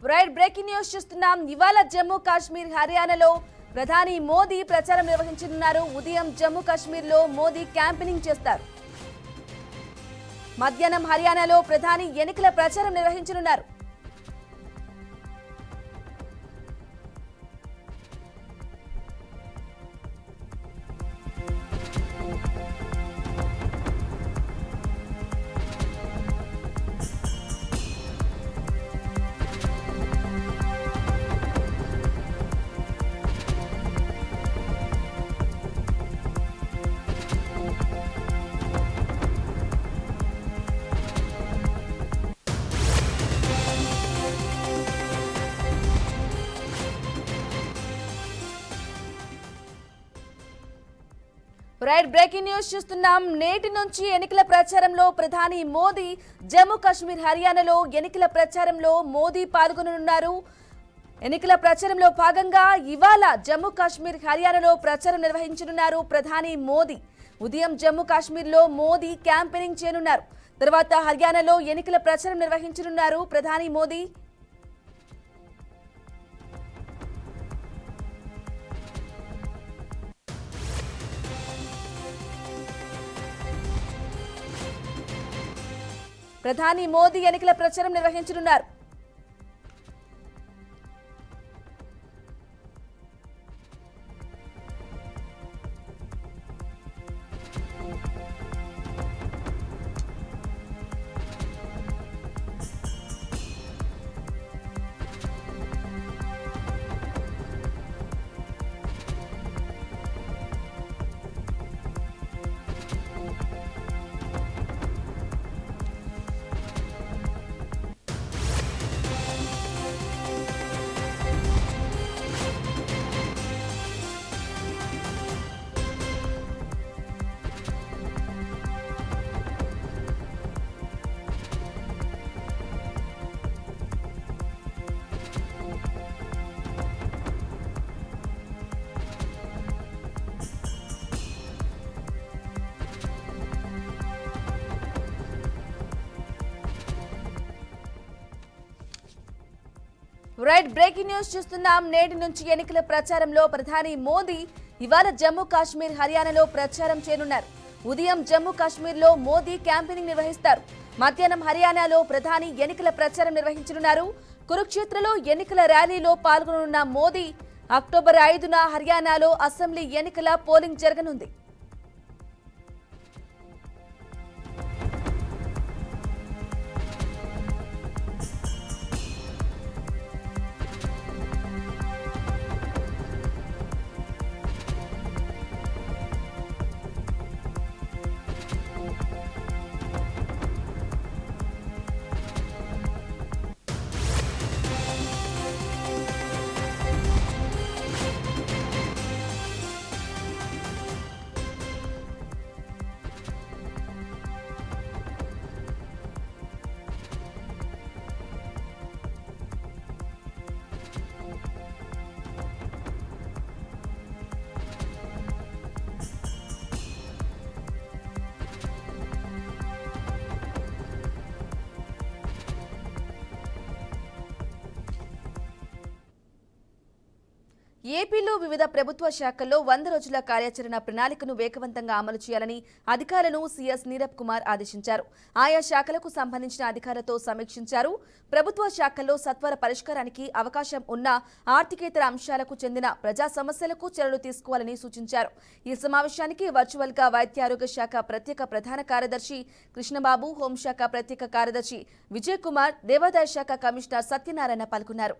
Right breaking news చూస్తున్నాం. ఇవాళ జమ్మూ కాశ్మీర్ హర్యానాలో ప్రధాని మోదీ ప్రచారం నిర్వహించనున్నారు. ఉదయం జమ్మూ కాశ్మీర్లో మోదీ క్యాంపెయినింగ్ చేస్తారు. మధ్యాహ్నం హర్యానాలో ప్రధాని ఎన్నికల ప్రచారం నిర్వహించనున్నారు. రైట్ బ్రేకింగ్ న్యూస్ చూస్తున్నాం. నేటి నుంచి ఎన్నికల ప్రచారంలో ప్రధాని మోదీ జమ్మూ కాశ్మీర్ హర్యానాలో ఎన్నికల ప్రచారంలో మోదీ పాల్గొననున్నారు. ఎన్నికల ప్రచారంలో భాగంగా ఇవాళ జమ్మూ కాశ్మీర్ హర్యానాలో ప్రచారం నిర్వహించనున్నారు ప్రధాని మోదీ. ఉదయం జమ్మూ కాశ్మీర్లో మోదీ క్యాంపెయినింగ్ చేయనున్నారు. తర్వాత హర్యానాలో ఎన్నికల ప్రచారం నిర్వహించనున్నారు ప్రధాని మోదీ. ప్రధాని మోదీ ఎన్నికల ప్రచారం నిర్వహించనున్నారు. రైట్ బ్రేకింగ్ న్యూస్ చూస్తున్నాం. నేటి నుంచి ఎన్నికల ప్రచారంలో ప్రధాని మోదీ ఇవాళ జమ్మూ కాశ్మీర్ హర్యానాలో ప్రచారం చేయనున్నారు. ఉదయం జమ్మూ కాశ్మీర్లో మోదీ క్యాంపెయినింగ్ నిర్వహిస్తారు. మధ్యాహ్నం హర్యానాలో ప్రధాని ఎన్నికల ప్రచారం నిర్వహించనున్నారు. కురుక్షేత్రలో ఎన్నికల ర్యాలీలో పాల్గొననున్న మోదీ అక్టోబర్ 5న హర్యానాలో అసెంబ్లీ ఎన్నికల పోలింగ్ జరగనుంది. ఏపీలో వివిధ ప్రభుత్వ శాఖల్లో 100 రోజుల కార్యాచరణ ప్రణాళికను వేగవంతంగా అమలు చేయాలని అధికారులను సీఎస్ నీరబ్ కుమార్ ఆదేశించారు. ఆయా శాఖలకు సంబంధించిన అధికారులతో సమీక్షించారు. ప్రభుత్వ శాఖల్లో సత్వర పరిష్కారానికి అవకాశం ఉన్న ఆర్థికేతర అంశాలకు చెందిన ప్రజా సమస్యలకు చర్యలు తీసుకోవాలని సూచించారు. ఈ సమావేశానికి వర్చువల్ గా వైద్య ఆరోగ్య శాఖ ప్రత్యేక ప్రధాన కార్యదర్శి కృష్ణబాబు, హోంశాఖ ప్రత్యేక కార్యదర్శి విజయ్ కుమార్, దేవాదాయ శాఖ కమిషనర్ సత్యనారాయణ పాల్గొన్నారు.